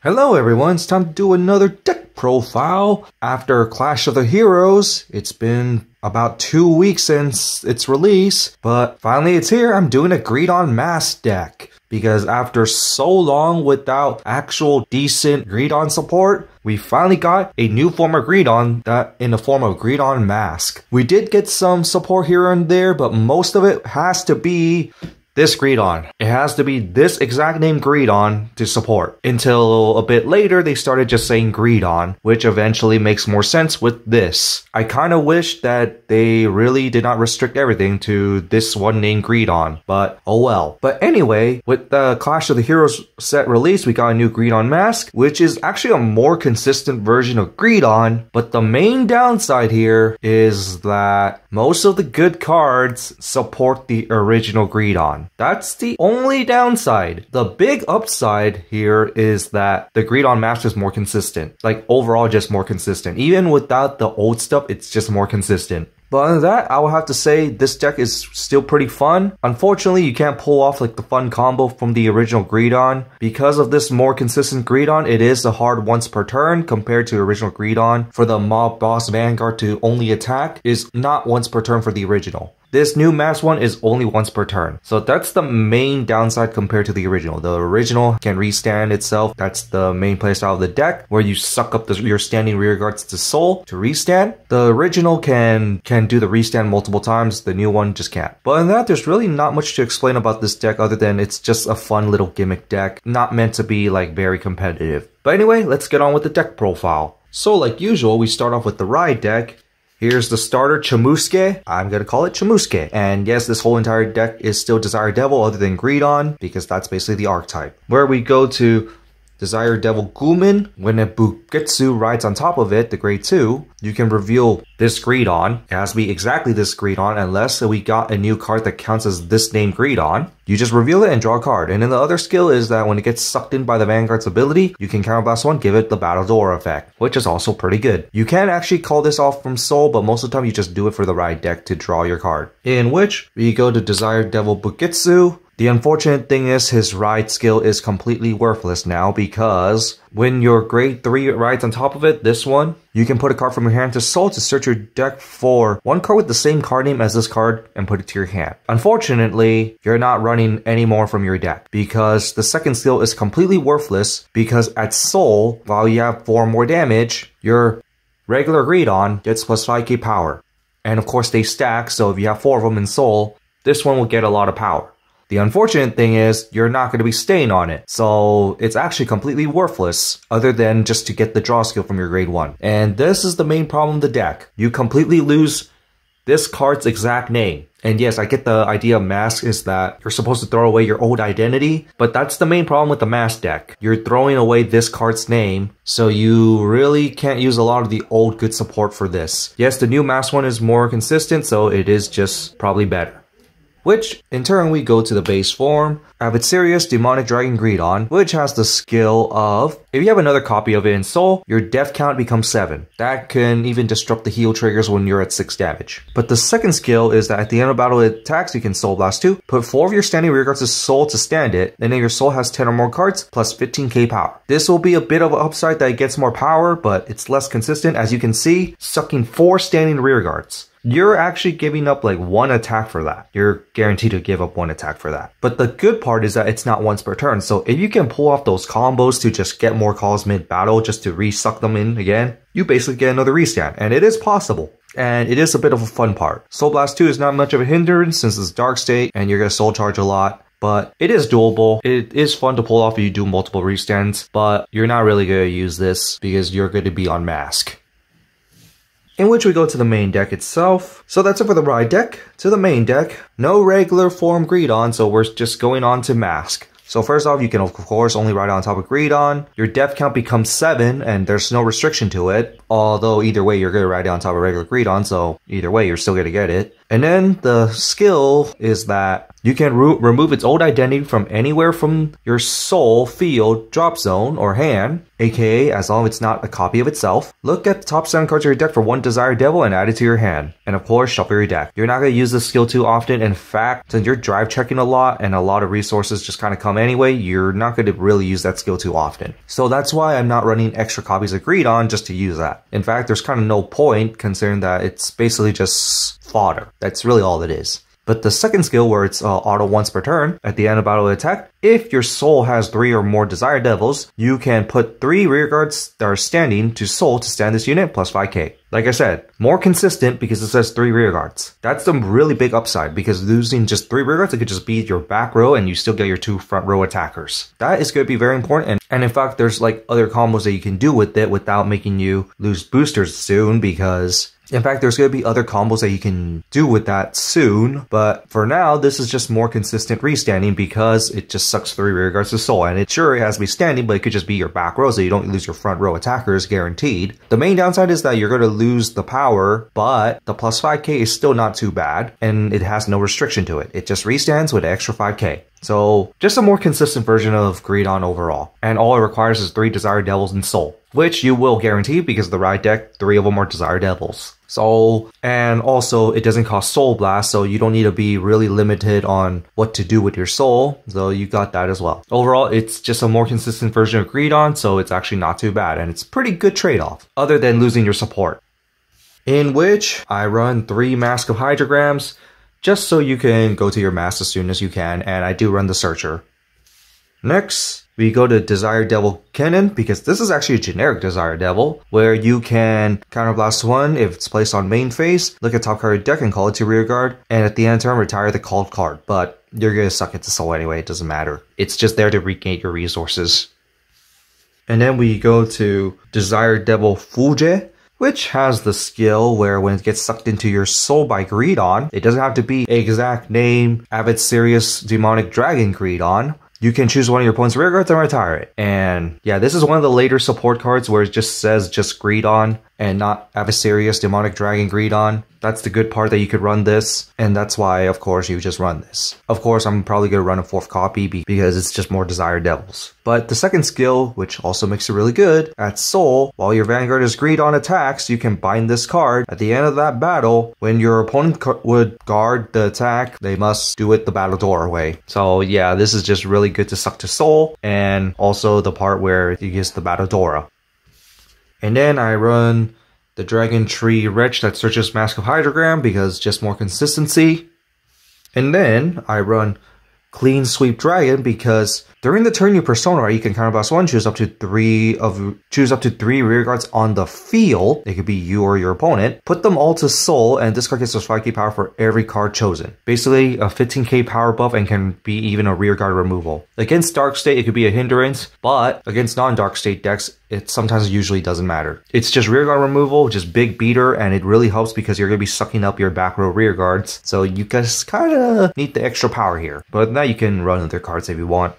Hello everyone, it's time to do another deck profile. After Clash of the Heroes, it's been about 2 weeks since its release, but finally it's here. I'm doing a Greedon Masque deck. Because after so long without actual decent Greedon support, we finally got a new form of Greedon that in the form of Greedon Masque. We did get some support here and there, but most of it has to be this Greedon. It has to be this exact name Greedon to support. Until a bit later, they started just saying Greedon, which eventually makes more sense with this. I kind of wish that they really did not restrict everything to this one name Greedon, but oh well. But anyway, with the Clash of the Heroes set release, we got a new Greedon Masque, which is actually a more consistent version of Greedon, but the main downside here is that most of the good cards support the original Greedon. That's the only downside. The big upside here is that the Greedon Masque is more consistent. Like overall just more consistent. Even without the old stuff, it's just more consistent. But other than that, I will have to say this deck is still pretty fun. Unfortunately, you can't pull off like the fun combo from the original Greedon. Because of this more consistent Greedon, it is a hard once per turn compared to original Greedon. For the mob boss Vanguard to only attack is not once per turn for the original. This new Masque one is only once per turn. So that's the main downside compared to the original. The original can restand itself. That's the main playstyle of the deck, where you suck up your standing rearguards to soul to restand. The original can do the restand multiple times. The new one just can't. But other than that, there's really not much to explain about this deck other than it's just a fun little gimmick deck. Not meant to be like very competitive. But anyway, let's get on with the deck profile. So like usual, we start off with the Ride deck. Here's the starter, Chamusque. I'm going to call it Chamusque. And yes, this whole entire deck is still Desire Devil other than Greedon, because that's basically the archetype. Where we go to Desire Devil Gumin, when a Buketsu rides on top of it, the grade 2, you can reveal this Greedon. It has to be exactly this Greedon unless we got a new card that counts as this name Greedon. You just reveal it and draw a card. And then the other skill is that when it gets sucked in by the Vanguard's ability, you can counterblast one, give it the Battle Door effect, which is also pretty good. You can actually call this off from Soul, but most of the time you just do it for the Ride deck to draw your card. In which, we go to Desire Devil Buketsu. The unfortunate thing is his Ride skill is completely worthless now because when your grade 3 rides on top of it, this one, you can put a card from your hand to soul to search your deck for one card with the same card name as this card and put it to your hand. Unfortunately, you're not running any more from your deck because the second skill is completely worthless because at soul, while you have 4 more damage, your regular Greedon gets plus 5k power. And of course they stack, so if you have 4 of them in soul, this one will get a lot of power. The unfortunate thing is, you're not going to be staying on it, so it's actually completely worthless, other than just to get the draw skill from your grade 1. And this is the main problem of the deck. You completely lose this card's exact name. And yes, I get the idea of Masque is that you're supposed to throw away your old identity, but that's the main problem with the Masque deck. You're throwing away this card's name, so you really can't use a lot of the old good support for this. Yes, the new Masque one is more consistent, so it is just probably better. Which, in turn, we go to the base form, Avidsirius Demonic Dragon Greedon, which has the skill of, if you have another copy of it in Soul, your death count becomes 7. That can even disrupt the heal triggers when you're at 6 damage. But the second skill is that at the end of battle it attacks, you can Soul Blast 2, put 4 of your standing rearguards to Soul to stand it, and then your Soul has 10 or more cards, plus 15k power. This will be a bit of an upside that it gets more power, but it's less consistent, as you can see, sucking 4 standing rearguards. You're actually giving up like 1 attack for that. You're guaranteed to give up 1 attack for that. But the good part is that it's not once per turn. So if you can pull off those combos to just get more calls mid-battle just to re-suck them in again, you basically get another restand. And it is possible. And it is a bit of a fun part. Soul Blast 2 is not much of a hindrance since it's Dark State and you're going to soul charge a lot. But it is doable. It is fun to pull off if you do multiple restands. But you're not really going to use this because you're going to be on Masque. In which we go to the main deck itself. So that's it for the Ride deck. To the main deck, no regular form Greedon, so we're just going on to Masque. So first off, you can of course only ride on top of Greedon. Your death count becomes 7, and there's no restriction to it. Although either way, you're going to ride on top of regular Greedon, so either way, you're still going to get it. And then the skill is that you can remove its old identity from anywhere from your soul, field, drop zone, or hand, aka as long as it's not a copy of itself. Look at the top 7 cards of your deck for one Desired Devil and add it to your hand. And of course, shuffle your deck. You're not going to use this skill too often. In fact, since you're drive checking a lot and a lot of resources just kind of come anyway, you're not going to really use that skill too often. So that's why I'm not running extra copies of Greedon just to use that. In fact, there's kind of no point considering that it's basically just fodder. That's really all it is. But the second skill, where it's auto once per turn, at the end of battle attack, if your soul has 3 or more Desired Devils, you can put 3 rearguards that are standing to soul to stand this unit plus 5k. Like I said, more consistent because it says 3 rearguards. That's the really big upside, because losing just 3 rearguards, it could just be your back row and you still get your 2 front row attackers. That is going to be very important. And in fact, there's like other combos that you can do with it without making you lose boosters soon, because in fact, there's going to be other combos that you can do with that soon, but for now, this is just more consistent restanding because it just sucks 3 rearguards to soul, and it has to be standing, but it could just be your back row so you don't lose your front row attackers, guaranteed. The main downside is that you're going to lose the power, but the plus 5k is still not too bad, and it has no restriction to it. It just restands with an extra 5k. So, just a more consistent version of Greedon overall. And all it requires is 3 Desired Devils and Soul, which you will guarantee because of the ride deck, 3 of them are Desired Devils. So, and also it doesn't cost Soul Blast, so you don't need to be really limited on what to do with your soul, so you got that as well. Overall, it's just a more consistent version of Greedon, so it's actually not too bad, and it's a pretty good trade-off, other than losing your support. In which, I run 3 Masque of Hydrograms, just so you can go to your Masque as soon as you can, and I do run the Searcher. Next, we go to Desired Devil Cannon, because this is actually a generic Desired Devil, where you can counterblast 1 if it's placed on main phase, look at top card of your deck and call it to rearguard, and at the end of turn, retire the called card. But you're going to suck it to soul anyway, it doesn't matter. It's just there to regain your resources. And then we go to Desired Devil Fuje, which has the skill where when it gets sucked into your soul by Greedon, it doesn't have to be exact name, Avid Sirius Demonic Dragon Greedon. You can choose one of your opponent's rearguards and retire it. And yeah, this is one of the later support cards where it just says just Greedon and not Avisarius Demonic Dragon Greedon. That's the good part, that you could run this, and that's why, of course, you just run this. Of course, I'm probably going to run a 4th copy because it's just more Desired Devils. But the second skill, which also makes it really good, at Soul, while your Vanguard is Greedon attacks, you can bind this card. At the end of that battle, when your opponent would guard the attack, they must do it the battle door way. So yeah, this is just really good to suck to Soul, and also the part where it gets the battle Dora. And then I run the Dragon Tree Wretch that searches Masque of Hydrogram because just more consistency. And then I run Clean Sweep Dragon because during the turn you persona, you can counterblast 1, choose up to 3 rearguards on the field. It could be you or your opponent. Put them all to soul, and this card gets us 5k power for every card chosen. Basically a 15k power buff and can be even a rearguard removal. Against Dark State, it could be a hindrance, but against non-Dark State decks, it sometimes usually doesn't matter. It's just rearguard removal, just big beater, and it really helps because you're going to be sucking up your back row rearguards. So you guys kind of need the extra power here. But now you can run other cards if you want.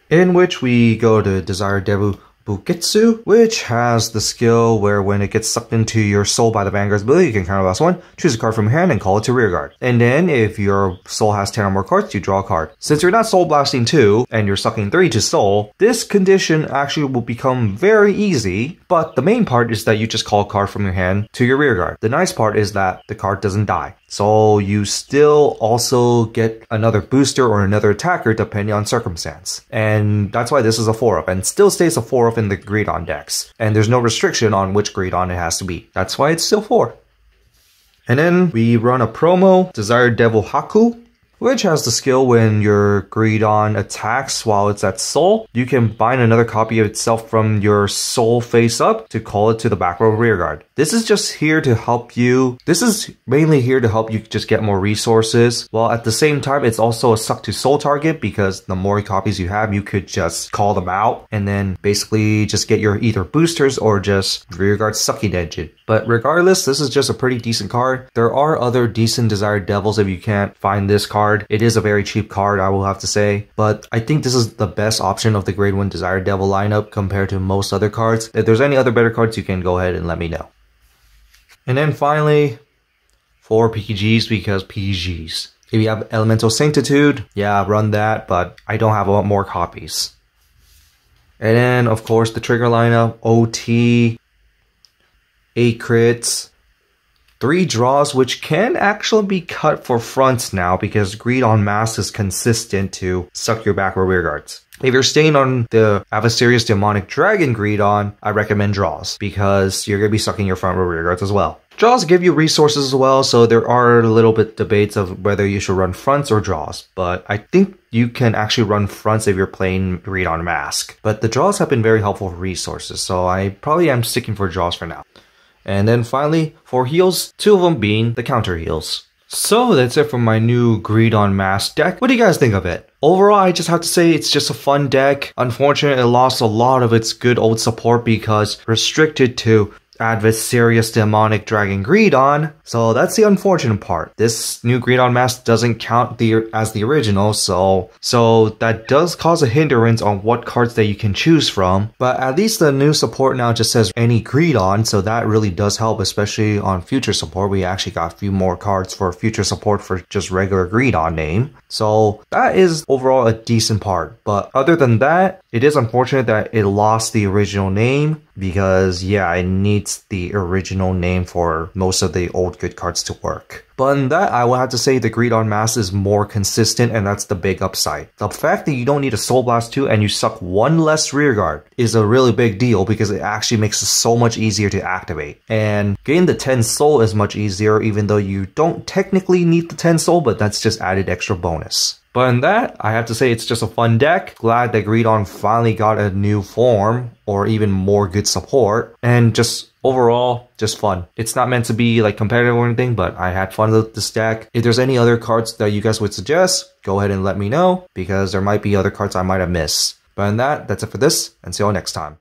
In which we go to Desired Devil Buketsu, which has the skill where when it gets sucked into your soul by the Vanguard's ability, you can counterblast 1, choose a card from your hand, and call it to rearguard. And then, if your soul has 10 or more cards, you draw a card. Since you're not soul blasting 2, and you're sucking 3 to soul, this condition actually will become very easy, but the main part is that you just call a card from your hand to your rearguard. The nice part is that the card doesn't die. So you still also get another booster or another attacker depending on circumstance. And that's why this is a 4-up and still stays a 4-up in the Greedon decks. And there's no restriction on which Greedon it has to be. That's why it's still 4. And then we run a promo, Desired Devil Haku, which has the skill when your Greedon attacks while it's at soul, you can bind another copy of itself from your soul face up to call it to the back row rearguard. This is just here to help you. This is mainly here to help you just get more resources, while at the same time it's also a suck to soul target because the more copies you have, you could just call them out and then basically just get your either boosters or just rearguard sucking engine. But regardless, this is just a pretty decent card. There are other decent Desired Devils if you can't find this card. It is a very cheap card, I will have to say, but I think this is the best option of the Grade 1 Desired Devil lineup compared to most other cards. If there's any other better cards, you can go ahead and let me know. And then finally, for PGs because PGs. If you have Elemental Sanctitude, yeah, run that, but I don't have a lot more copies. And then, of course, the trigger lineup, OT, 8 crits, 3 draws, which can actually be cut for fronts now because Greedon Masque is consistent to suck your back or rear guards. If you're staying on the Adversarius Demonic Dragon Greedon, I recommend draws because you're going to be sucking your front or rear guards as well. Draws give you resources as well, so there are a little bit debates of whether you should run fronts or draws, but I think you can actually run fronts if you're playing Greedon Masque. But the draws have been very helpful for resources, so I probably am sticking for draws for now. And then finally, for heals, 2 of them being the counter heals. So that's it for my new Greedon Masque deck. What do you guys think of it? Overall, I just have to say it's just a fun deck. Unfortunately, it lost a lot of its good old support because restricted to Adversarius Demonic Dragon Greedon, so that's the unfortunate part. This new Greedon Masque doesn't count as the original, so that does cause a hindrance on what cards that you can choose from. But at least the new support now just says any Greedon, so that really does help, especially on future support. We actually got a few more cards for future support for just regular Greedon name. So that is overall a decent part. But other than that, it is unfortunate that it lost the original name because, yeah, it needs the original name for most of the old good cards to work. But in that, I will have to say the Greedon Masque is more consistent, and that's the big upside. The fact that you don't need a Soul Blast 2 and you suck 1 less rearguard is a really big deal because it actually makes it so much easier to activate. And getting the 10 Soul is much easier even though you don't technically need the 10 Soul, but that's just added extra bonus. But in that, I have to say it's just a fun deck. Glad that Greedon finally got a new form or even more good support. And just overall, just fun. It's not meant to be like competitive or anything, but I had fun with this deck. If there's any other cards that you guys would suggest, go ahead and let me know because there might be other cards I might have missed. But in that, that's it for this and see you all next time.